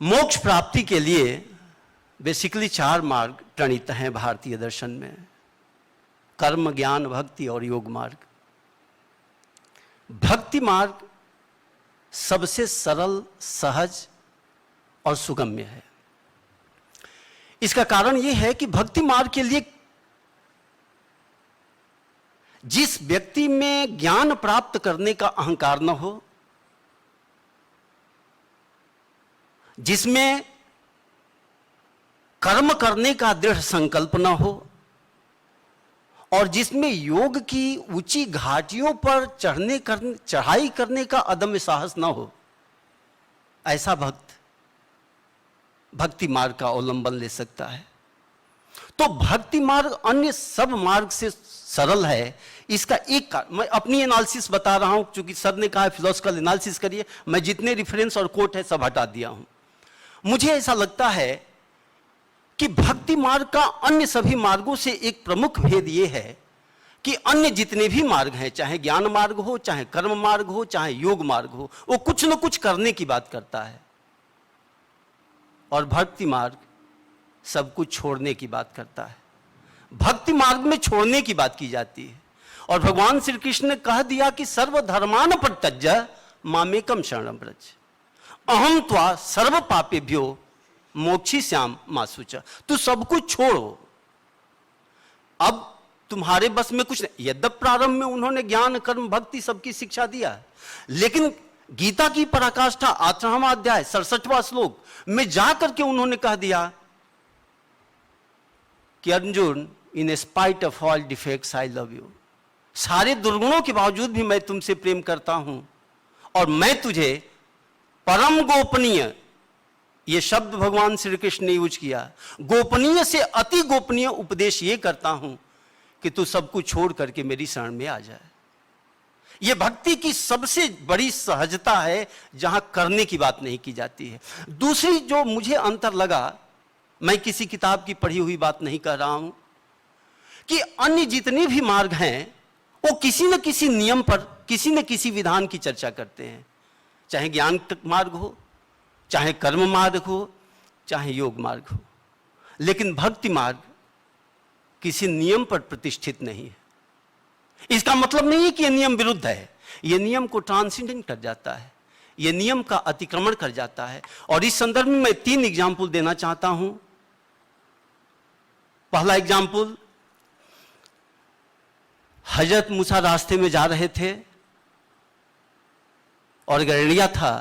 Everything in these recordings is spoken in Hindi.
मोक्ष प्राप्ति के लिए बेसिकली 4 मार्ग प्रणीत हैं भारतीय दर्शन में: कर्म, ज्ञान, भक्ति और योग मार्ग। भक्ति मार्ग सबसे सरल, सहज और सुगम्य है। इसका कारण यह है कि भक्ति मार्ग के लिए जिस व्यक्ति में ज्ञान प्राप्त करने का अहंकार न हो, जिसमें कर्म करने का दृढ़ संकल्प न हो और जिसमें योग की ऊंची घाटियों पर चढ़ाई करने का अदम्य साहस न हो, ऐसा भक्त भक्ति मार्ग का अवलंबन ले सकता है। तो भक्ति मार्ग अन्य सब मार्ग से सरल है। इसका एक मैं अपनी एनालिसिस बता रहा हूं, क्योंकि सर ने कहा फिलोसॉफिकल एनालिसिस करिए। मैं जितने रेफरेंस और कोट है सब हटा दिया हूं। मुझे ऐसा लगता है कि भक्ति मार्ग का अन्य सभी मार्गों से एक प्रमुख भेद यह है कि अन्य जितने भी मार्ग हैं, चाहे ज्ञान मार्ग हो, चाहे कर्म मार्ग हो, चाहे योग मार्ग हो, वो कुछ न कुछ करने की बात करता है, और भक्ति मार्ग सब कुछ छोड़ने की बात करता है। भक्ति मार्ग में छोड़ने की बात की जाती है, और भगवान श्री कृष्ण ने कह दिया कि सर्वधर्मान परित्यज्य मामेकम शरणं व्रज, अहम त्वा सर्व पापेभ्यो मोक्षयिष्यामि मा शुचः। तू सब कुछ छोड़ो, अब तुम्हारे बस में कुछ नहीं। यद्यप प्रारंभ में उन्होंने ज्ञान, कर्म, भक्ति सबकी शिक्षा दिया, लेकिन गीता की पराकाष्ठा 8वां अध्याय 67वां श्लोक में जाकर के उन्होंने कह दिया कि Arjun, in spite of all defects I love you. सारे दुर्गुणों के बावजूद भी मैं तुमसे प्रेम करता हूं, और मैं तुझे परम गोपनीय, ये शब्द भगवान श्री कृष्ण ने यूज किया, गोपनीय से अति गोपनीय उपदेश ये करता हूं कि तू सब कुछ छोड़ करके मेरी शरण में आ जाए। यह भक्ति की सबसे बड़ी सहजता है, जहां करने की बात नहीं की जाती है। दूसरी जो मुझे अंतर लगा, मैं किसी किताब की पढ़ी हुई बात नहीं कह रहा हूं, कि अन्य जितने भी मार्ग हैं वो किसी न किसी नियम पर, किसी न किसी विधान की चर्चा करते हैं, चाहे ज्ञान मार्ग हो, चाहे कर्म मार्ग हो, चाहे योग मार्ग हो। लेकिन भक्ति मार्ग किसी नियम पर प्रतिष्ठित नहीं है। इसका मतलब नहीं है कि यह नियम विरुद्ध है, यह नियम को ट्रांसेंडेंट कर जाता है, यह नियम का अतिक्रमण कर जाता है। और इस संदर्भ में मैं 3 एग्जाम्पल देना चाहता हूं। पहला एग्जाम्पल, हजरत मूसा रास्ते में जा रहे थे और गैरिया था,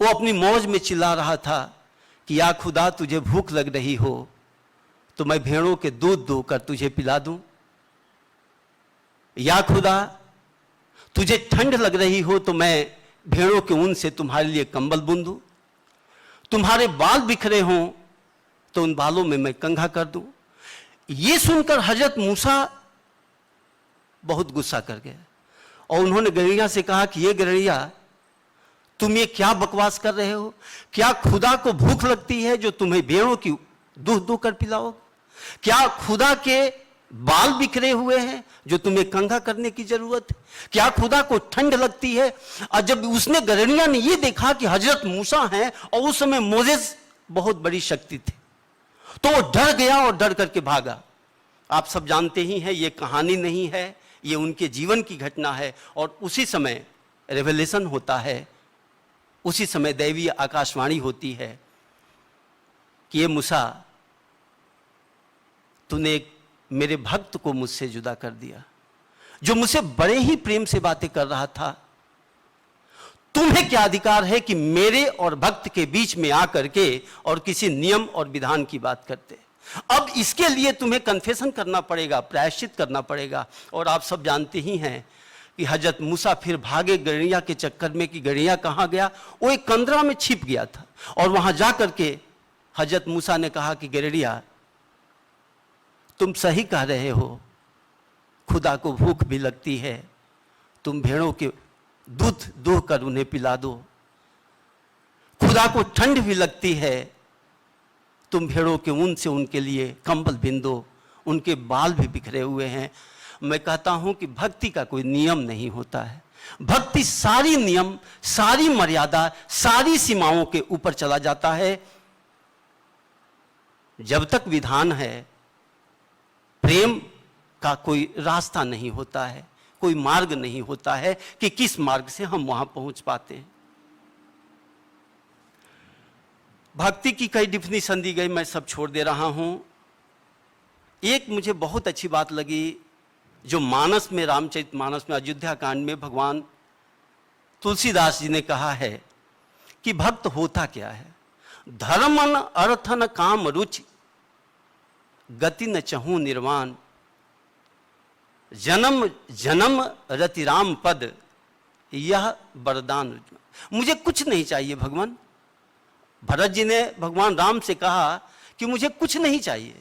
वो अपनी मौज में चिल्ला रहा था कि या खुदा तुझे भूख लग रही हो तो मैं भेड़ों के दूध दूकर तुझे पिला दूं, या खुदा तुझे ठंड लग रही हो तो मैं भेड़ों के ऊन से तुम्हारे लिए कंबल बुन दूं, तुम्हारे बाल बिखरे हों तो उन बालों में मैं कंघा कर दूं। ये सुनकर हजरत मूसा बहुत गुस्सा कर गए और उन्होंने गैरिया से कहा कि ये गैरिया, तुम ये क्या बकवास कर रहे हो? क्या खुदा को भूख लगती है जो तुम्हें भेड़ों की दूध दूकर पिलाओ? क्या खुदा के बाल बिखरे हुए हैं जो तुम्हें कंघा करने की जरूरत है? क्या खुदा को ठंड लगती है? और जब उसने गैरिया ने ये देखा कि हजरत मूसा हैं और उस समय मोसेस बहुत बड़ी शक्ति थी, तो वो डर गया और डर करके भागा। आप सब जानते ही हैं, ये कहानी नहीं है, ये उनके जीवन की घटना है। और उसी समय रेवलेशन होता है, उसी समय दैवीय आकाशवाणी होती है कि ये मूसा, तूने मेरे भक्त को मुझसे जुदा कर दिया, जो मुझसे बड़े ही प्रेम से बातें कर रहा था। तुम्हें क्या अधिकार है कि मेरे और भक्त के बीच में आकर के और किसी नियम और विधान की बात करते? अब इसके लिए तुम्हें कन्फेशन करना पड़ेगा, प्रायश्चित करना पड़ेगा। और आप सब जानते ही हैं कि हजरत मूसा फिर भागे गैरिया के चक्कर में कि गैरिया कहाँ गया? वो एक कंदरा में छिप गया था, और वहां जाकर के हजरत मूसा ने कहा कि गैरिया, तुम सही कह रहे हो, खुदा को भूख भी लगती है, तुम भेड़ों के दूध दूह कर उन्हें पिला दो। खुदा को ठंड भी लगती है, तुम भेड़ों के ऊन से उनके लिए कंबल बिन दो, उनके बाल भी बिखरे हुए हैं। मैं कहता हूं कि भक्ति का कोई नियम नहीं होता है, भक्ति सारी नियम, सारी मर्यादा, सारी सीमाओं के ऊपर चला जाता है। जब तक विधान है, प्रेम का कोई रास्ता नहीं होता है, कोई मार्ग नहीं होता है कि किस मार्ग से हम वहां पहुंच पाते हैं। भक्ति की कई डिफिनीशन दी गई, मैं सब छोड़ दे रहा हूं। एक मुझे बहुत अच्छी बात लगी जो मानस में, रामचरितमानस में, अयोध्या कांड में भगवान तुलसीदास जी ने कहा है कि भक्त होता क्या है। धर्मन अर्थन काम रुचि, गति न चहूं निर्वाण, जन्म जन्म रति राम पद, यह वरदान। मुझे कुछ नहीं चाहिए भगवान। भरत जी ने भगवान राम से कहा कि मुझे कुछ नहीं चाहिए,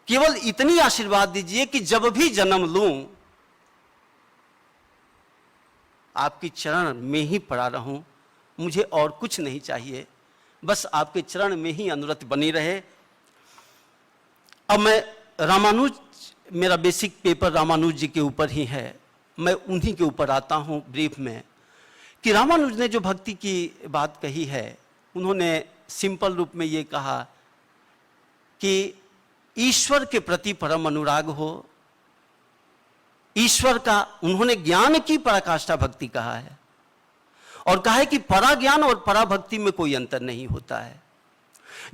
केवल इतनी आशीर्वाद दीजिए कि जब भी जन्म लूं आपकी चरण में ही पड़ा रहूं, मुझे और कुछ नहीं चाहिए, बस आपके चरण में ही अनुरत बनी रहे। अब मैं रामानुज, मेरा बेसिक पेपर रामानुज जी के ऊपर ही है, मैं उन्हीं के ऊपर आता हूं ब्रीफ में। कि रामानुज ने जो भक्ति की बात कही है, उन्होंने सिंपल रूप में ये कहा कि ईश्वर के प्रति परम अनुराग हो। ईश्वर का, उन्होंने ज्ञान की पराकाष्ठा भक्ति कहा है, और कहा है कि परा ज्ञान और परा भक्ति में कोई अंतर नहीं होता है।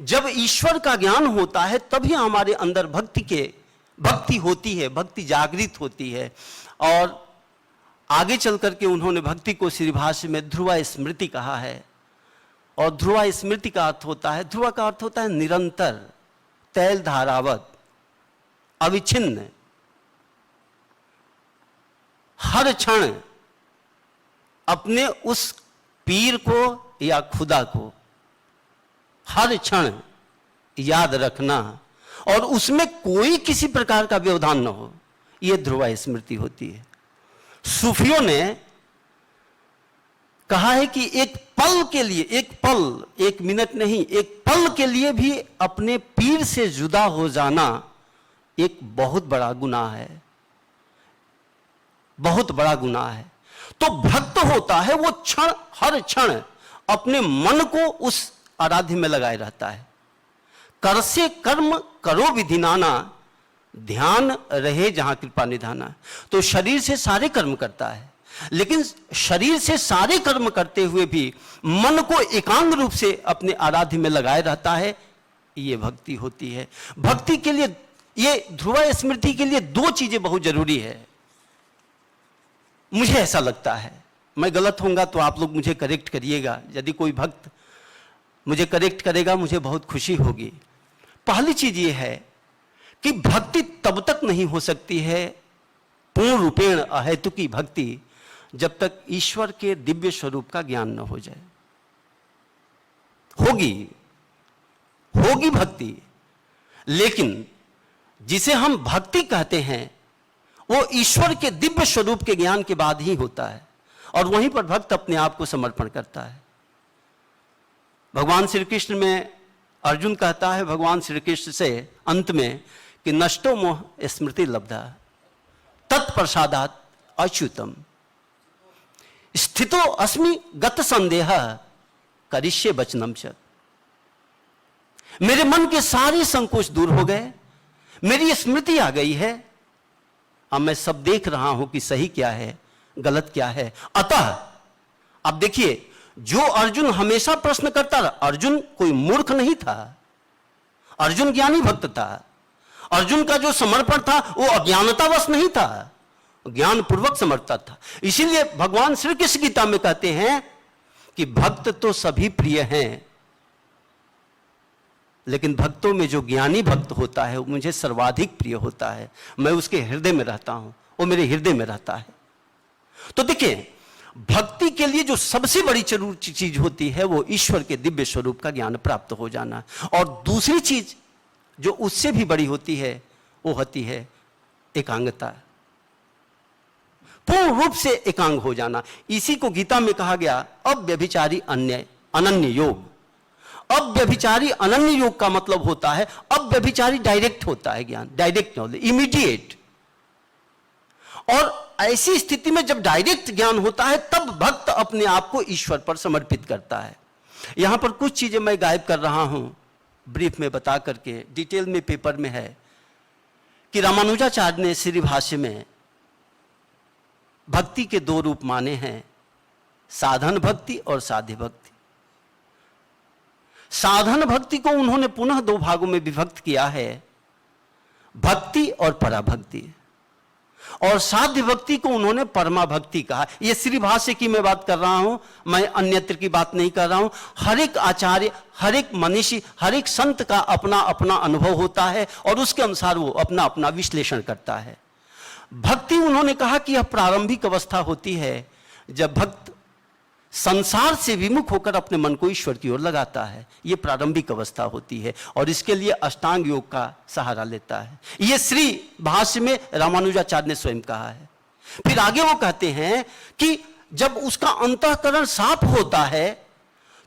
जब ईश्वर का ज्ञान होता है तभी हमारे अंदर भक्ति होती है, भक्ति जागृत होती है। और आगे चल करके उन्होंने भक्ति को श्री भाष्य में ध्रुवा स्मृति कहा है। और ध्रुवा स्मृति का अर्थ होता है, ध्रुवा का अर्थ होता है निरंतर, तैल धारावत, अविच्छिन्न, हर क्षण अपने उस पीर को या खुदा को हर क्षण याद रखना, और उसमें कोई किसी प्रकार का व्यवधान न हो, यह ध्रुवा स्मृति होती है। सूफियों ने कहा है कि एक पल के लिए, एक पल, एक मिनट नहीं, एक पल के लिए भी अपने पीर से जुदा हो जाना एक बहुत बड़ा गुनाह है, बहुत बड़ा गुनाह है। तो भक्त होता है वो क्षण, हर क्षण अपने मन को उस आराध्य में लगाए रहता है। कर से कर्म करो विधि नाना, ध्यान रहे जहां कृपा निधाना। तो शरीर से सारे कर्म करता है, लेकिन शरीर से सारे कर्म करते हुए भी मन को एकांग रूप से अपने आराध्य में लगाए रहता है, ये भक्ति होती है। भक्ति के लिए, ये ध्रुवा स्मृति के लिए दो चीजें बहुत जरूरी है, मुझे ऐसा लगता है। मैं गलत होऊंगा तो आप लोग मुझे करेक्ट करिएगा, यदि कोई भक्त मुझे करेक्ट करेगा मुझे बहुत खुशी होगी। पहली चीज ये है कि भक्ति तब तक नहीं हो सकती है, पूर्ण रूपेण अहेतुकी भक्ति, जब तक ईश्वर के दिव्य स्वरूप का ज्ञान न हो जाए। होगी भक्ति, लेकिन जिसे हम भक्ति कहते हैं वो ईश्वर के दिव्य स्वरूप के ज्ञान के बाद ही होता है, और वहीं पर भक्त अपने आप को समर्पण करता है। भगवान श्री कृष्ण में अर्जुन कहता है भगवान श्री कृष्ण से अंत में कि नष्टो मोह स्मृति लब्धा तत्प्रसादात अच्युतम स्थितो अस्मि गत संदेह करिष्ये वचनम च। मेरे मन के सारे संकोच दूर हो गए, मेरी स्मृति आ गई है, अब मैं सब देख रहा हूं कि सही क्या है, गलत क्या है। अतः अब देखिए, जो अर्जुन हमेशा प्रश्न करता रहा, अर्जुन कोई मूर्ख नहीं था, अर्जुन ज्ञानी भक्त था। अर्जुन का जो समर्पण था वो अज्ञानतावश नहीं था, ज्ञान पूर्वक समर्पित था। इसीलिए भगवान श्री कृष्ण गीता में कहते हैं कि भक्त तो सभी प्रिय हैं, लेकिन भक्तों में जो ज्ञानी भक्त होता है वो मुझे सर्वाधिक प्रिय होता है। मैं उसके हृदय में रहता हूं, वो मेरे हृदय में रहता है। तो देखिए, भक्ति के लिए जो सबसे बड़ी चीज होती है वो ईश्वर के दिव्य स्वरूप का ज्ञान प्राप्त हो जाना। और दूसरी चीज जो उससे भी बड़ी होती है वो होती है एकांगता, पूर्ण रूप से एकांग हो जाना। इसी को गीता में कहा गया अव्यभिचारी अनन्य योग। अव्यभिचारी अनन्य योग का मतलब होता है, अव्यभिचारी डायरेक्ट होता है ज्ञान, डायरेक्ट नॉलेज, इमीडिएट। और ऐसी स्थिति में जब डायरेक्ट ज्ञान होता है तब भक्त अपने आप को ईश्वर पर समर्पित करता है। यहां पर कुछ चीजें मैं गायब कर रहा हूं, ब्रीफ में बता करके, डिटेल में पेपर में है कि रामानुजाचार्य ने श्री भाष्य में भक्ति के दो रूप माने हैं, साधन भक्ति और साध्य भक्ति। साधन भक्ति को उन्होंने पुनः दो भागों में विभक्त किया है, भक्ति और पराभक्ति, और साध्य भक्ति को उन्होंने परमा भक्ति कहा। यह श्री भाष्य की मैं बात कर रहा हूं, मैं अन्यत्र की बात नहीं कर रहा हूं। हर एक आचार्य, हर एक मनीषी, हर एक संत का अपना अपना अनुभव होता है और उसके अनुसार वो अपना अपना विश्लेषण करता है। भक्ति उन्होंने कहा कि यह प्रारंभिक अवस्था होती है जब भक्त संसार से विमुख होकर अपने मन को ईश्वर की ओर लगाता है। यह प्रारंभिक अवस्था होती है और इसके लिए अष्टांग योग का सहारा लेता है। यह श्री भाष्य में रामानुजाचार्य ने स्वयं कहा है। फिर आगे वो कहते हैं कि जब उसका अंतःकरण साफ होता है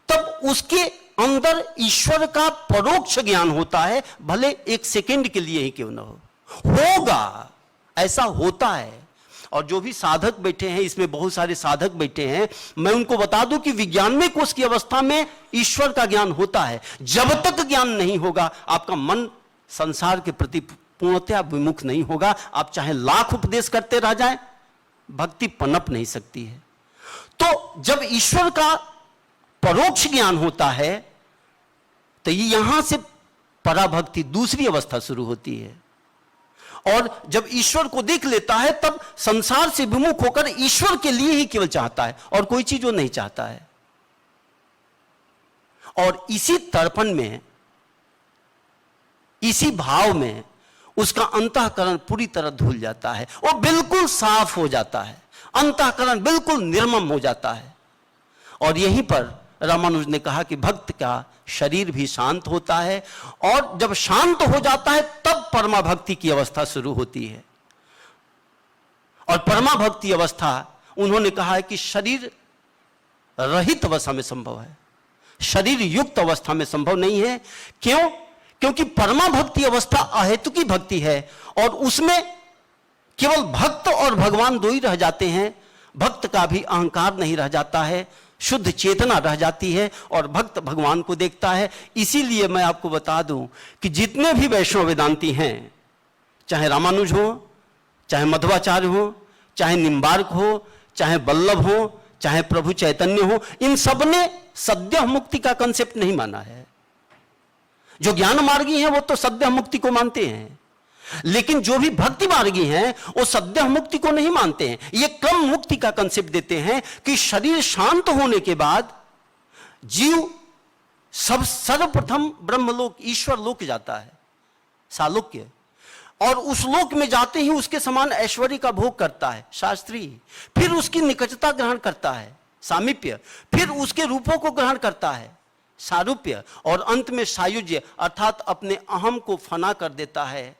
तब उसके अंदर ईश्वर का परोक्ष ज्ञान होता है, भले एक सेकंड के लिए ही क्यों न हो, होगा, ऐसा होता है। और जो भी साधक बैठे हैं, इसमें बहुत सारे साधक बैठे हैं, मैं उनको बता दूं कि विज्ञानमय कोश की अवस्था में ईश्वर का ज्ञान होता है। जब तक ज्ञान नहीं होगा आपका मन संसार के प्रति पूर्णतया विमुख नहीं होगा। आप चाहे लाख उपदेश करते रह जाएं, भक्ति पनप नहीं सकती है। तो जब ईश्वर का परोक्ष ज्ञान होता है तो यहां से पराभक्ति दूसरी अवस्था शुरू होती है। और जब ईश्वर को देख लेता है तब संसार से विमुख होकर ईश्वर के लिए ही केवल चाहता है और कोई चीज वो नहीं चाहता है। और इसी तर्पण में, इसी भाव में उसका अंतःकरण पूरी तरह धुल जाता है, वो बिल्कुल साफ हो जाता है, अंतःकरण बिल्कुल निर्मम हो जाता है। और यहीं पर रामानुज ने कहा कि भक्त का शरीर भी शांत होता है और जब शांत हो जाता है तब परमा भक्ति की अवस्था शुरू होती है। और परमा भक्ति अवस्था उन्होंने कहा है कि शरीर रहित अवस्था में संभव है, शरीर युक्त अवस्था में संभव नहीं है। क्यों? क्योंकि परमा भक्ति अवस्था अहेतुकी भक्ति है और उसमें केवल भक्त और भगवान दो ही रह जाते हैं। भक्त का भी अहंकार नहीं रह जाता है, शुद्ध चेतना रह जाती है और भक्त भगवान को देखता है। इसीलिए मैं आपको बता दूं कि जितने भी वैष्णव वेदांती हैं, चाहे रामानुज हो, चाहे मध्वाचार्य हो, चाहे निम्बार्क हो, चाहे वल्लभ हो, चाहे प्रभु चैतन्य हो, इन सब ने सद्य मुक्ति का कंसेप्ट नहीं माना है। जो ज्ञान मार्गी हैं वो तो सद्य मुक्ति को मानते हैं, लेकिन जो भी भक्ति मार्गी हैं वो सद्य मुक्ति को नहीं मानते हैं। ये क्रम मुक्ति का कंसेप्ट देते हैं कि शरीर शांत होने के बाद जीव सर्वप्रथम ब्रह्मलोक, ईश्वर लोक जाता है, सालोक्य, और उस लोक में जाते ही उसके समान ऐश्वर्य का भोग करता है, शास्त्री, फिर उसकी निकटता ग्रहण करता है, सामीप्य, फिर उसके रूपों को ग्रहण करता है, सारूप्य, और अंत में सायुज्य, अर्थात अपने अहम को फना कर देता है,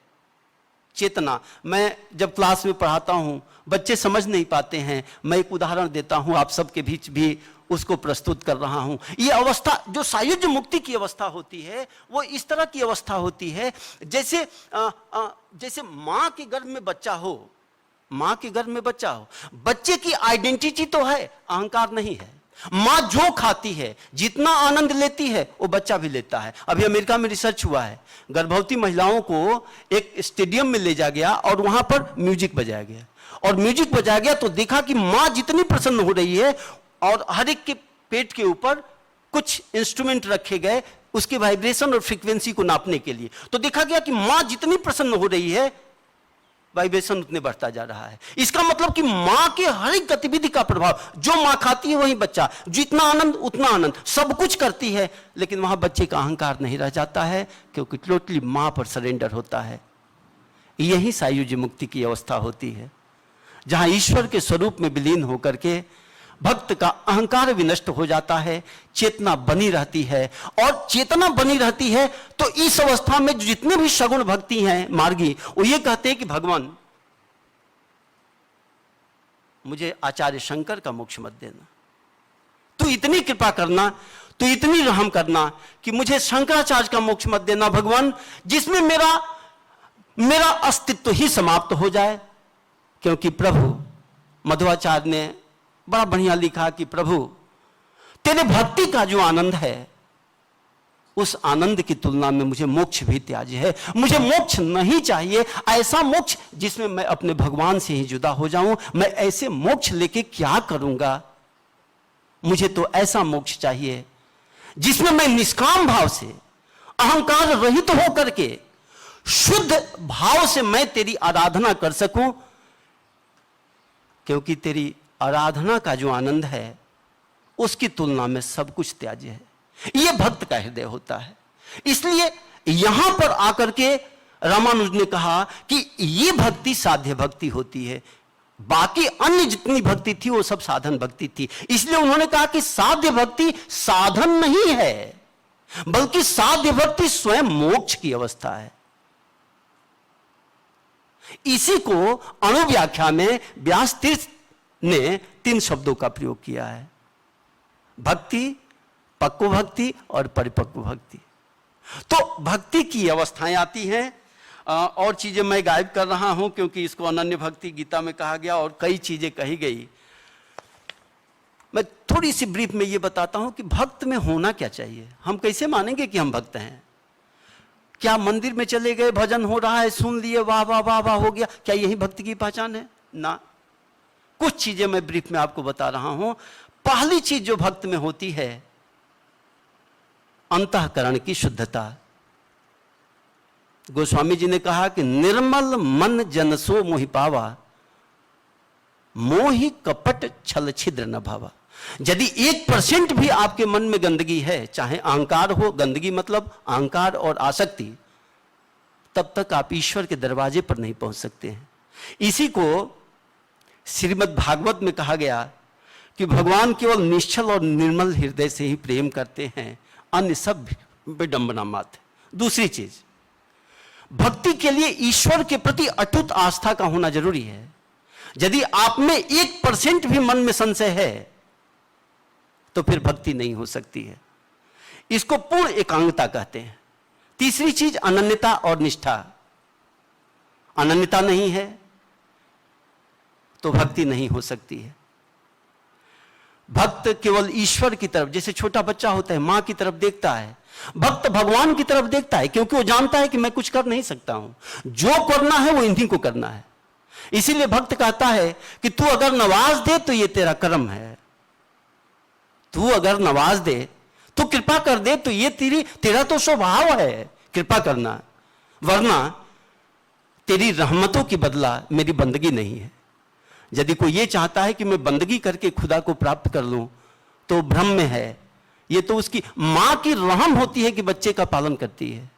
चेतना। मैं जब क्लास में पढ़ाता हूं बच्चे समझ नहीं पाते हैं, मैं एक उदाहरण देता हूं, आप सबके बीच भी उसको प्रस्तुत कर रहा हूं। ये अवस्था जो सायुज्य मुक्ति की अवस्था होती है वो इस तरह की अवस्था होती है जैसे जैसे मां के गर्भ में बच्चा हो, मां के गर्भ में बच्चा हो, बच्चे की आइडेंटिटी तो है, अहंकार नहीं है। मां जो खाती है, जितना आनंद लेती है, वो बच्चा भी लेता है। अभी अमेरिका में रिसर्च हुआ है, गर्भवती महिलाओं को एक स्टेडियम में ले जा गया और वहां पर म्यूजिक बजाया गया, और म्यूजिक बजाया गया तो देखा कि मां जितनी प्रसन्न हो रही है, और हर एक के पेट के ऊपर कुछ इंस्ट्रूमेंट रखे गए उसके वाइब्रेशन और फ्रीक्वेंसी को नापने के लिए, तो देखा गया कि मां जितनी प्रसन्न हो रही है वाइब्रेशन उतने बढ़ता जा रहा है। इसका मतलब कि मां के हर एक गतिविधि का प्रभाव, जो मां खाती है वही बच्चा, जितना आनंद उतना आनंद, सब कुछ करती है, लेकिन वहां बच्चे का अहंकार नहीं रह जाता है क्योंकि टोटली मां पर सरेंडर होता है। यही सायुज्य मुक्ति की अवस्था होती है, जहां ईश्वर के स्वरूप में विलीन होकर के भक्त का अहंकार विनष्ट हो जाता है, चेतना बनी रहती है, और चेतना बनी रहती है तो इस अवस्था में जितने भी सगुण भक्ति हैं मार्गी, वो ये कहते हैं कि भगवान मुझे आचार्य शंकर का मोक्ष मत देना, तू इतनी कृपा करना, तू इतनी रहम करना कि मुझे शंकराचार्य का मोक्ष मत देना भगवान, जिसमें मेरा अस्तित्व ही समाप्त हो जाए, क्योंकि प्रभु, मध्वाचार्य ने बड़ा बढ़िया लिखा कि प्रभु तेरे भक्ति का जो आनंद है, उस आनंद की तुलना में मुझे मोक्ष भी त्याज्य है। मुझे मोक्ष नहीं चाहिए, ऐसा मोक्ष जिसमें मैं अपने भगवान से ही जुदा हो जाऊं। मैं ऐसे मोक्ष लेके क्या करूंगा? मुझे तो ऐसा मोक्ष चाहिए जिसमें मैं निष्काम भाव से, अहंकार रहित होकर के, शुद्ध भाव से मैं तेरी आराधना कर सकूं, क्योंकि तेरी आराधना का जो आनंद है उसकी तुलना में सब कुछ त्याज्य है। यह भक्त का हृदय होता है। इसलिए यहां पर आकर के रामानुज ने कहा कि यह भक्ति साध्य भक्ति होती है, बाकी अन्य जितनी भक्ति थी वो सब साधन भक्ति थी। इसलिए उन्होंने कहा कि साध्य भक्ति साधन नहीं है, बल्कि साध्य भक्ति स्वयं मोक्ष की अवस्था है। इसी को अणुव्याख्या में व्यास तीर्थ ने 3 शब्दों का प्रयोग किया है: भक्ति, पक्व भक्ति और परिपक्व भक्ति। तो भक्ति की अवस्थाएं आती हैं। और चीजें मैं गायब कर रहा हूं क्योंकि इसको अनन्य भक्ति गीता में कहा गया और कई चीजें कही गई। मैं थोड़ी सी ब्रीफ में ये बताता हूं कि भक्त में होना क्या चाहिए। हम कैसे मानेंगे कि हम भक्त हैं? क्या मंदिर में चले गए, भजन हो रहा है, सुन लिए, वाह वाह वाह वाह हो गया, क्या यही भक्ति की पहचान है? ना। कुछ चीजें मैं ब्रीफ में आपको बता रहा हूं। पहली चीज जो भक्त में होती है, अंतःकरण की शुद्धता। गोस्वामी जी ने कहा कि निर्मल मन जनसो मोहि पावा, मोहि कपट छल छिद्र न भावा। यदि 1% भी आपके मन में गंदगी है, चाहे अहंकार हो, गंदगी मतलब अहंकार और आसक्ति, तब तक आप ईश्वर के दरवाजे पर नहीं पहुंच सकते हैं। इसी को श्रीमद् भागवत में कहा गया कि भगवान केवल निश्चल और निर्मल हृदय से ही प्रेम करते हैं, अन्य सब विडंबना मात्र। दूसरी चीज, भक्ति के लिए ईश्वर के प्रति अटूट आस्था का होना जरूरी है। यदि आप में 1% भी मन में संशय है तो फिर भक्ति नहीं हो सकती है। इसको पूर्ण एकांगता कहते हैं। तीसरी चीज अनन्यता और निष्ठा। अनन्यता नहीं है तो भक्ति नहीं हो सकती है। भक्त केवल ईश्वर की तरफ, जैसे छोटा बच्चा होता है मां की तरफ देखता है, भक्त भगवान की तरफ देखता है, क्योंकि वो जानता है कि मैं कुछ कर नहीं सकता हूं, जो करना है वो इन्हीं को करना है। इसीलिए भक्त कहता है कि तू अगर नवाज दे तो ये तेरा कर्म है, तू अगर नवाज दे, तू कृपा कर दे तो ये तेरा तो स्वभाव है कृपा करना, वरना तेरी रहमतों की बदला मेरी बंदगी नहीं है। यदि कोई ये चाहता है कि मैं बंदगी करके खुदा को प्राप्त कर लूं तो भ्रम में है। ये तो उसकी मां की रहम होती है कि बच्चे का पालन करती है,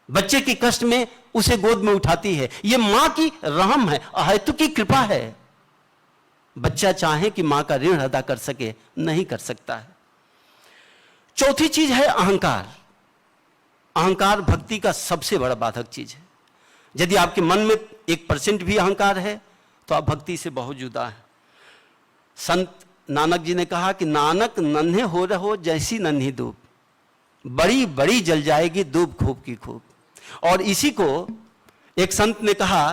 बच्चे के कष्ट में उसे गोद में उठाती है। ये मां की रहम है, अहेतु की कृपा है। बच्चा चाहे कि मां का ऋण अदा कर सके, नहीं कर सकता है। चौथी चीज है अहंकार। अहंकार भक्ति का सबसे बड़ा बाधक चीज है। यदि आपके मन में 1% भी अहंकार है तो आप भक्ति से बहुत जुदा है। संत नानक जी ने कहा कि नानक नन्हे हो रहो जैसी नन्ही धूप, बड़ी बड़ी जल जाएगी धूप खूब की खूब। और इसी को एक संत ने कहा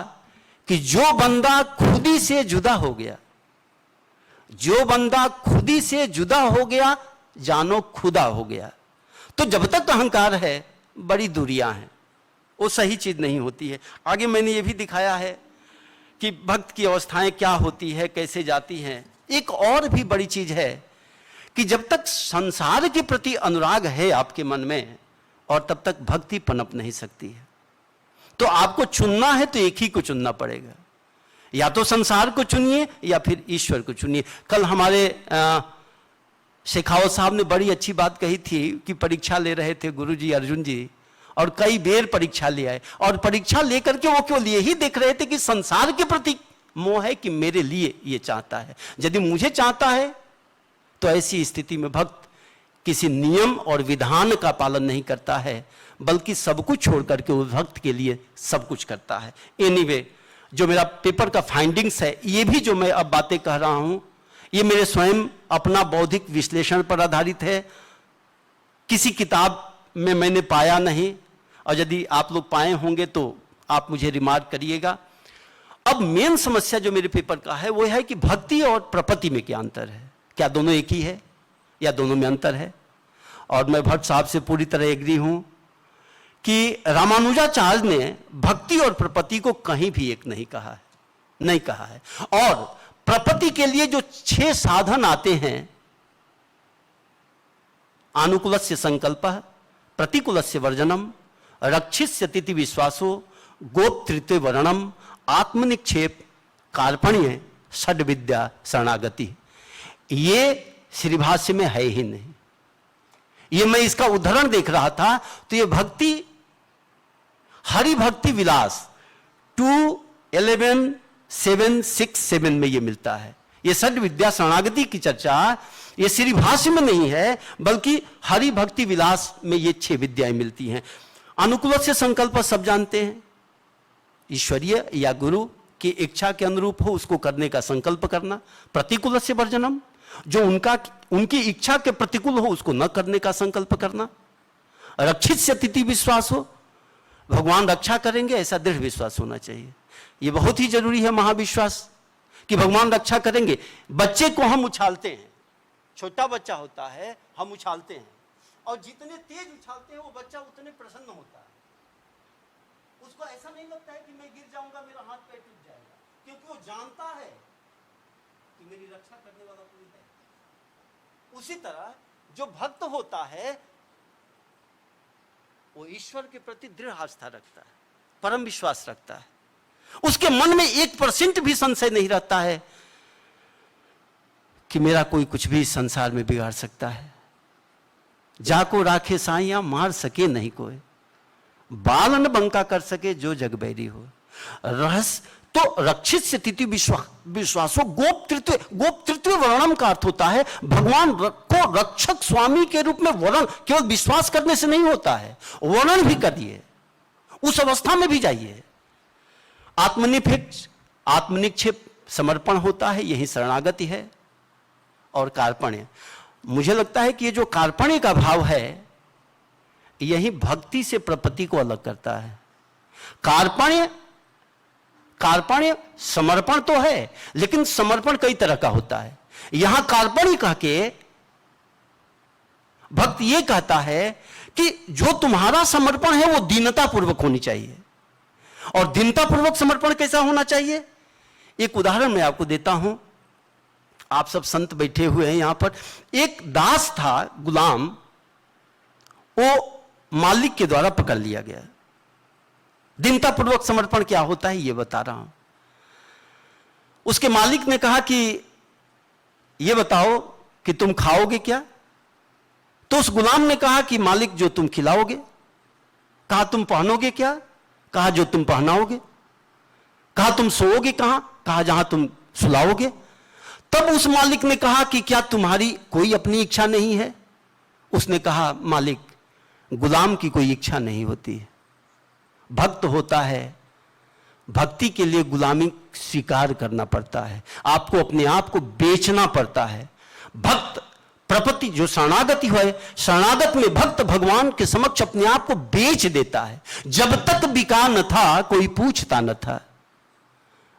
कि जो बंदा खुदी से जुदा हो गया, जो बंदा खुदी से जुदा हो गया, जानो खुदा हो गया। तो जब तक अहंकार है बड़ी दूरियां हैं, वो सही चीज नहीं होती है। आगे मैंने ये भी दिखाया है कि भक्त की अवस्थाएं क्या होती है, कैसे जाती हैं। एक और भी बड़ी चीज है कि जब तक संसार के प्रति अनुराग है आपके मन में, और तब तक भक्ति पनप नहीं सकती है। तो आपको चुनना है तो एक ही को चुनना पड़ेगा, या तो संसार को चुनिए या फिर ईश्वर को चुनिए। कल हमारे शेखावत साहब ने बड़ी अच्छी बात कही थी कि परीक्षा ले रहे थे गुरुजी अर्जुन जी, और कई बेर परीक्षा ले आए, और परीक्षा लेकर के वो केवल यही देख रहे थे कि संसार के प्रति मोह है कि मेरे लिए ये चाहता है। यदि मुझे चाहता है तो ऐसी स्थिति में भक्त किसी नियम और विधान का पालन नहीं करता है, बल्कि सब कुछ छोड़ करके उस भक्त के लिए सब कुछ करता है। एनीवे, जो मेरा पेपर का फाइंडिंग्स है, ये भी जो मैं अब बातें कह रहा हूं, ये मेरे स्वयं अपना बौद्धिक विश्लेषण पर आधारित है। किसी किताब में मैंने पाया नहीं, और यदि आप लोग पाए होंगे तो आप मुझे रिमार्क करिएगा। अब मेन समस्या जो मेरे पेपर का है वो है कि भक्ति और प्रपत्ति में क्या अंतर है, क्या दोनों एक ही है या दोनों में अंतर है। और मैं भट्ट साहब से पूरी तरह एग्री हूं कि रामानुजाचार्य ने भक्ति और प्रपत्ति को कहीं भी एक नहीं कहा है, नहीं कहा है। और प्रपत्ति के लिए जो 6 साधन आते हैं, आनुकूलस्य संकल्पः, प्रतिकूलस्य वर्जनम, रक्षिस्य तिथि विश्वासो, गोप्तृत्व वर्णम, आत्मनिक्षेप, कार्पण्य, षड विद्या, शरणागति। ये श्री भाष्य में है ही नहीं। ये मैं इसका उदाहरण देख रहा था तो ये भक्ति, हरि भक्ति विलास 2:11-7-6-7 में ये मिलता है। ये षड विद्या शरणागति की चर्चा ये श्री भाष्य में नहीं है, बल्कि हरि भक्ति विलास में ये 6 विद्याएं मिलती हैं। अनुकूल से संकल्प सब जानते हैं, ईश्वरीय या गुरु की इच्छा के अनुरूप हो उसको करने का संकल्प करना। प्रतिकूल से वर्जनम, जो उनकी इच्छा के प्रतिकूल हो उसको न करने का संकल्प करना। रक्षित से तिथि विश्वास हो, भगवान रक्षा करेंगे ऐसा दृढ़ विश्वास होना चाहिए। यह बहुत ही जरूरी है महाविश्वास कि भगवान रक्षा करेंगे। बच्चे को हम उछालते हैं, छोटा बच्चा होता है, हम उछालते हैं और जितने तेज उछालते हैं वो बच्चा उतने प्रसन्न होता है। उसको ऐसा नहीं लगता है कि मैं गिर जाऊंगा, मेरा हाथ पैर टूट जाएगा, क्योंकि वो जानता है कि मेरी रक्षा करने वाला कोई है। उसी तरह जो भक्त होता है वो ईश्वर के प्रति दृढ़ आस्था रखता है, परम विश्वास रखता है। उसके मन में 1% भी संशय नहीं रहता है कि मेरा कोई कुछ भी संसार में बिगाड़ सकता है। जाको राखे साइया, मार सके नहीं कोई, बाल न बंका कर सके जो जग बैरी हो। रहस्य तो रक्षित से तिथि विश्वासो, गोप्तृत्व वर्णम का अर्थ होता है भगवान को रक्षक स्वामी के रूप में वर्णन केवल विश्वास करने से नहीं होता है, वर्णन भी करिए, उस अवस्था में भी जाइए। आत्मनिक्षेप समर्पण होता है, यही शरणागति है। और कार्पण्य, मुझे लगता है कि ये जो कार्पण्य का भाव है यही भक्ति से प्रपत्ति को अलग करता है। कार्पण्य समर्पण तो है, लेकिन समर्पण कई तरह का होता है। यहां कार्पण्य कह के भक्त ये कहता है कि जो तुम्हारा समर्पण है वो दीनता पूर्वक होनी चाहिए। और दीनता पूर्वक समर्पण कैसा होना चाहिए, एक उदाहरण मैं आपको देता हूं। आप सब संत बैठे हुए हैं यहां पर। एक दास था, गुलाम, वो मालिक के द्वारा पकड़ लिया गया। दीनता पूर्वक समर्पण क्या होता है ये बता रहा हूं। उसके मालिक ने कहा कि ये बताओ कि तुम खाओगे क्या। तो उस गुलाम ने कहा कि मालिक जो तुम खिलाओगे। कहा तुम पहनोगे क्या। कहा जो तुम पहनाओगे। कहा तुम सोओगे कहां। कहा जहां तुम सुलाओगे। तब उस मालिक ने कहा कि क्या तुम्हारी कोई अपनी इच्छा नहीं है। उसने कहा मालिक, गुलाम की कोई इच्छा नहीं होती है, भक्त होता है, भक्ति के लिए गुलामी स्वीकार करना पड़ता है, आपको अपने आप को बेचना पड़ता है। भक्त प्रपत्ति जो शरणागति है, शरणागत में भक्त भगवान के समक्ष अपने आप को बेच देता है। जब तक बिका न था कोई पूछता न था,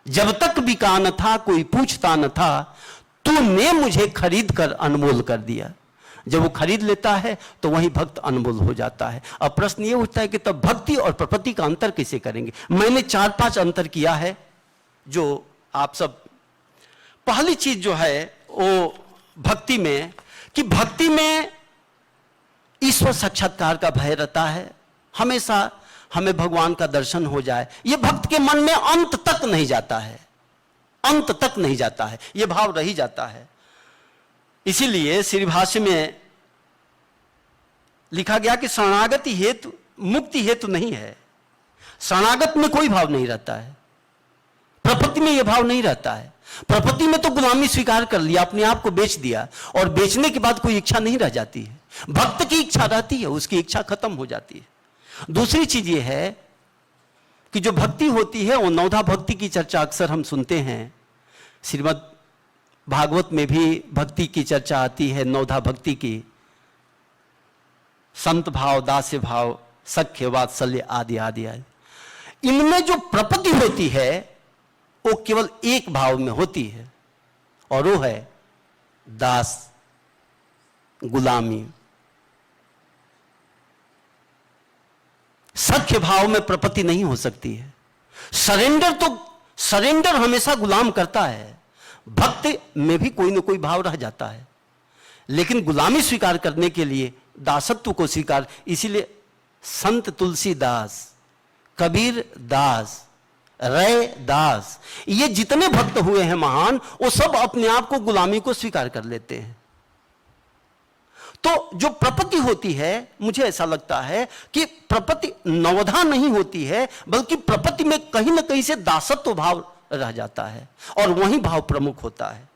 जब तक बिका न था कोई पूछता न था, तूने मुझे खरीद कर अनमोल कर दिया। जब वो खरीद लेता है तो वही भक्त अनमोल हो जाता है। अब प्रश्न ये उठता है कि तब भक्ति और प्रपत्ति का अंतर कैसे करेंगे। मैंने 4-5 अंतर किया है जो आप सब। पहली चीज जो है वो भक्ति में, कि भक्ति में ईश्वर साक्षात्कार का भय रहता है, हमेशा हमें भगवान का दर्शन हो जाए। ये भक्त के मन में अंत तक नहीं जाता है, अंत तक नहीं जाता है, ये भाव रही जाता है। इसीलिए श्री भाष्य में लिखा गया कि शरणागति हेतु मुक्ति हेतु नहीं है। शरणागत में कोई भाव नहीं रहता है, प्रपत्ति में यह भाव नहीं रहता है। प्रपत्ति में तो गुलामी स्वीकार कर लिया, अपने आप को बेच दिया, और बेचने के बाद कोई इच्छा नहीं रह जाती है। भक्त की इच्छा रहती है, उसकी इच्छा खत्म हो जाती है। दूसरी चीज यह है कि जो भक्ति होती है वो नवधा भक्ति की चर्चा अक्सर हम सुनते हैं। श्रीमद् भागवत में भी भक्ति की चर्चा आती है, नवधा भक्ति की, संत भाव, दास्य भाव, सख्य, वात्सल्य आदि आदि आदि। इनमें जो प्रपत्ति होती है वो केवल एक भाव में होती है, और वो है दास, गुलामी। सख्य भाव में प्रपत्ति नहीं हो सकती है। सरेंडर हमेशा गुलाम करता है। भक्ति में भी कोई ना कोई भाव रह जाता है, लेकिन गुलामी स्वीकार करने के लिए दासत्व को स्वीकार, इसीलिए संत तुलसीदास, कबीर दास, रे दास, ये जितने भक्त हुए हैं महान, वो सब अपने आप को गुलामी को स्वीकार कर लेते हैं। तो जो प्रपत्ति होती है, मुझे ऐसा लगता है कि प्रपत्ति नवधा नहीं होती है, बल्कि प्रपत्ति में कहीं ना कहीं से दासत्व भाव रह जाता है, और वही भाव प्रमुख होता है।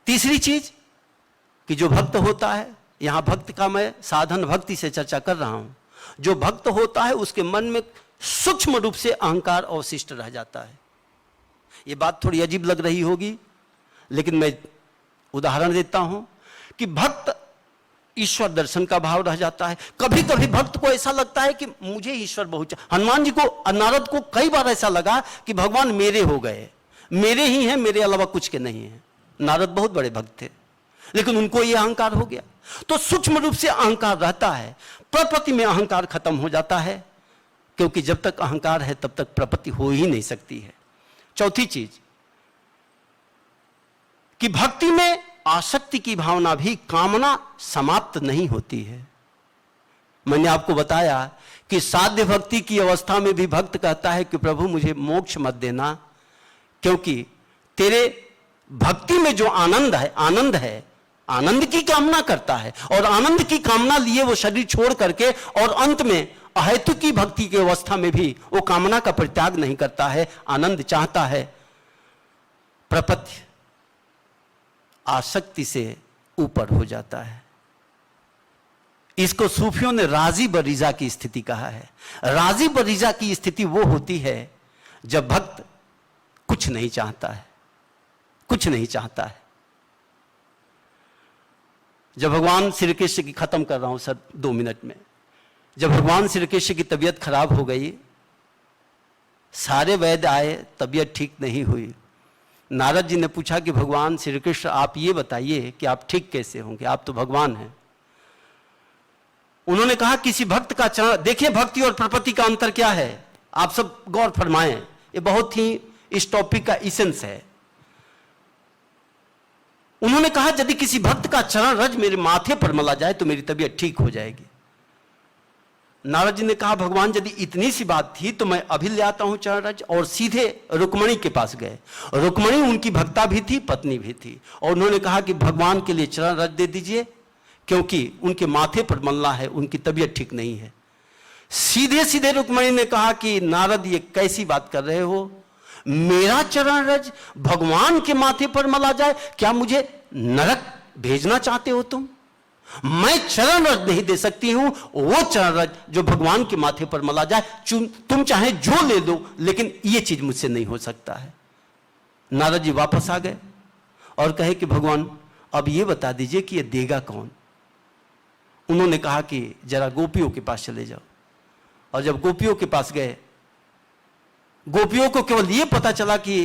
तीसरी चीज कि जो भक्त होता है, यहां भक्त का मैं साधन भक्ति से चर्चा कर रहा हूं, जो भक्त होता है उसके मन में सूक्ष्म रूप से अहंकार अवशिष्ट रह जाता है। यह बात थोड़ी अजीब लग रही होगी, लेकिन मैं उदाहरण देता हूं कि भक्त ईश्वर दर्शन का भाव रह जाता है। कभी कभी भक्त को ऐसा लगता है कि मुझे ईश्वर बहुत, हनुमान जी को, नारद को कई बार ऐसा लगा कि भगवान मेरे हो गए, मेरे ही हैं, मेरे अलावा कुछ के नहीं है। नारद बहुत बड़े भक्त थे, लेकिन उनको यह अहंकार हो गया। तो सूक्ष्म रूप से अहंकार रहता है, प्रपत्ति में अहंकार खत्म हो जाता है, क्योंकि जब तक अहंकार है तब तक प्रपत्ति हो ही नहीं सकती है। चौथी चीज कि भक्ति में आसक्ति की भावना भी कामना समाप्त नहीं होती है। मैंने आपको बताया कि साध्य भक्ति की अवस्था में भी भक्त कहता है कि प्रभु मुझे मोक्ष मत देना, क्योंकि तेरे भक्ति में जो आनंद है, आनंद की कामना करता है, और आनंद की कामना लिए वो शरीर छोड़ करके, और अंत में अहेतु की भक्ति की अवस्था में भी वो कामना का परित्याग नहीं करता है, आनंद चाहता है। प्रपत्ति आसक्ति से ऊपर हो जाता है। इसको सूफियों ने राजी बरीजा की स्थिति कहा है। राजी बरीजा की स्थिति वो होती है जब भक्त कुछ नहीं चाहता है, कुछ नहीं चाहता है। जब भगवान श्री कृष्ण की, खत्म कर रहा हूं सर 2 मिनट में, जब भगवान श्री कृष्ण की तबीयत खराब हो गई, सारे वैद्य आए, तबीयत ठीक नहीं हुई। नारद जी ने पूछा कि भगवान श्री कृष्ण आप ये बताइए कि आप ठीक कैसे होंगे, आप तो भगवान हैं। उन्होंने कहा किसी भक्त का चरण, देखिए भक्ति और प्रपत्ति का अंतर क्या है, आप सब गौर फरमाएं, ये बहुत ही इस टॉपिक का इसेंस है। उन्होंने कहा यदि किसी भक्त का चरण रज मेरे माथे पर मला जाए तो मेरी तबीयत ठीक हो जाएगी। नारद जी ने कहा भगवान यदि इतनी सी बात थी तो मैं अभी ले आता हूं चरण रज, और सीधे रुक्मणी के पास गए। रुक्मणी उनकी भक्ता भी थी, पत्नी भी थी, और उन्होंने कहा कि भगवान के लिए चरण रज दे दीजिए, क्योंकि उनके माथे पर मलना है, उनकी तबीयत ठीक नहीं है। सीधे सीधे रुक्मणी ने कहा कि नारद ये कैसी बात कर रहे हो, मेरा चरण रज भगवान के माथे पर मला जाए, क्या मुझे नरक भेजना चाहते हो तुम? मैं चरण रज नहीं दे सकती हूं, वो चरण रज जो भगवान के माथे पर मला जाए, तुम चाहे जो ले लो, लेकिन ये चीज मुझसे नहीं हो सकता है। नारद जी वापस आ गए और कहे कि भगवान अब ये बता दीजिए कि ये देगा कौन। उन्होंने कहा कि जरा गोपियों के पास चले जाओ, और जब गोपियों के पास गए, गोपियों को केवल ये पता चला कि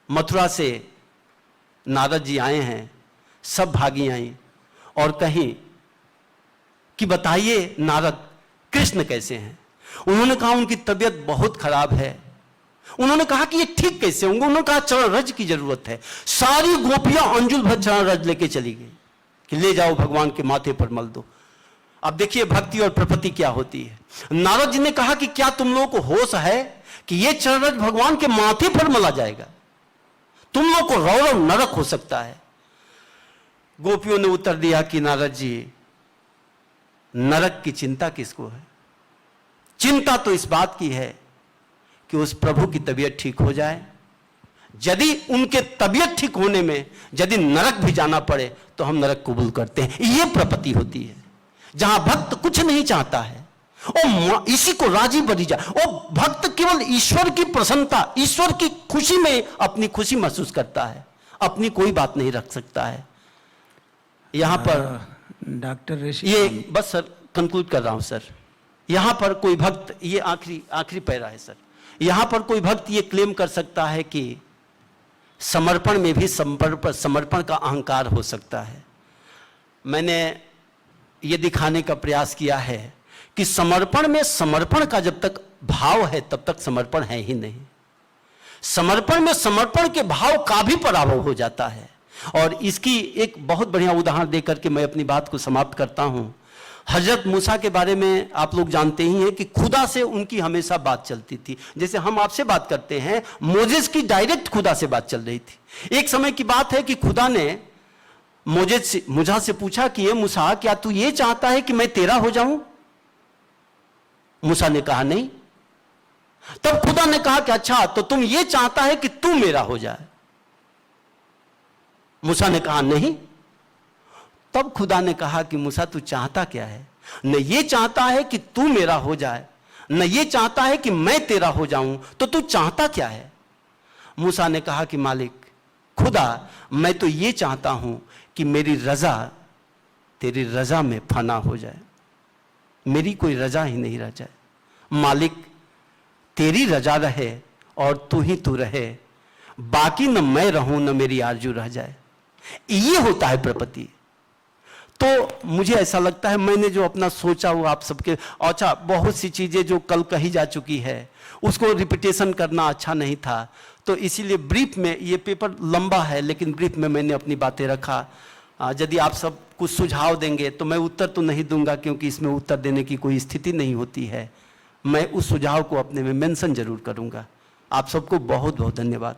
मथुरा से नारद जी आए हैं, सब भागी आई और कहीं कि बताइए नारद कृष्ण कैसे हैं। उन्होंने कहा उनकी तबीयत बहुत खराब है। उन्होंने कहा कि ये ठीक कैसे होंगे। उन्होंने कहा चरण रज की जरूरत है। सारी गोपियां अंजुल भर चरण रज लेके चली गई कि ले जाओ भगवान के माथे पर मल दो। अब देखिए भक्ति और प्रपत्ति क्या होती है। नारद जी ने कहा कि क्या तुम लोगों को होश है कि ये चरण रज भगवान के माथे पर मला जाएगा? तुम लोग को रौरव नरक हो सकता है। गोपियों ने उत्तर दिया कि नारद जी नरक की चिंता किसको है? चिंता तो इस बात की है कि उस प्रभु की तबीयत ठीक हो जाए। यदि उनके तबीयत ठीक होने में यदि नरक भी जाना पड़े तो हम नरक कबूल करते हैं। ये प्रपत्ति होती है जहां भक्त कुछ नहीं चाहता है और इसी को राजी बरीजा। वो भक्त केवल ईश्वर की प्रसन्नता, ईश्वर की खुशी में अपनी खुशी महसूस करता है, अपनी कोई बात नहीं रख सकता है। यहां पर डॉक्टर ऋषि, ये बस सर कंक्लूड कर रहा हूं सर। यहां पर कोई भक्त, ये आखिरी पैरा है सर। यहां पर कोई भक्त ये क्लेम कर सकता है कि समर्पण में भी समर्पण का अहंकार हो सकता है। मैंने ये दिखाने का प्रयास किया है कि समर्पण में समर्पण का जब तक भाव है तब तक समर्पण है ही नहीं। समर्पण में समर्पण के भाव का भी पराभव हो जाता है। और इसकी एक बहुत बढ़िया उदाहरण देकर के मैं अपनी बात को समाप्त करता हूं। हजरत मूसा के बारे में आप लोग जानते ही हैं कि खुदा से उनकी हमेशा बात चलती थी। जैसे हम आपसे बात करते हैं, मोजेस की डायरेक्ट खुदा से बात चल रही थी। एक समय की बात है कि खुदा ने मूसा से पूछा कि ये मूसा, क्या तू ये चाहता है कि मैं तेरा हो जाऊं? मूसा ने कहा नहीं। तब खुदा ने कहा कि अच्छा, तो तुम ये चाहता है कि तू मेरा हो जाए? मूसा ने कहा नहीं। तब खुदा ने कहा कि मूसा, तू चाहता क्या है? न ये चाहता है कि तू मेरा हो जाए, न ये चाहता है कि मैं तेरा हो जाऊं, तो तू चाहता क्या है? मूसा ने कहा कि मालिक खुदा, मैं तो ये चाहता हूं कि मेरी रजा तेरी रजा में फना हो जाए, मेरी कोई रजा ही नहीं रह जाए। मालिक तेरी रजा रहे और तू ही तू रहे, बाकी न मैं रहूं न मेरी आरजू रह जाए। ये होता है प्रपत्ति। तो मुझे ऐसा लगता है, मैंने जो अपना सोचा वो आप सबके, अच्छा बहुत सी चीजें जो कल कही जा चुकी है उसको रिपीटेशन करना अच्छा नहीं था, तो इसीलिए ब्रीफ में, ये पेपर लंबा है लेकिन ब्रीफ में मैंने अपनी बातें रखा। यदि आप सब कुछ सुझाव देंगे तो मैं उत्तर तो नहीं दूंगा, क्योंकि इसमें उत्तर देने की कोई स्थिति नहीं होती है। मैं उस सुझाव को अपने में मेंशन जरूर करूंगा। आप सबको बहुत बहुत धन्यवाद।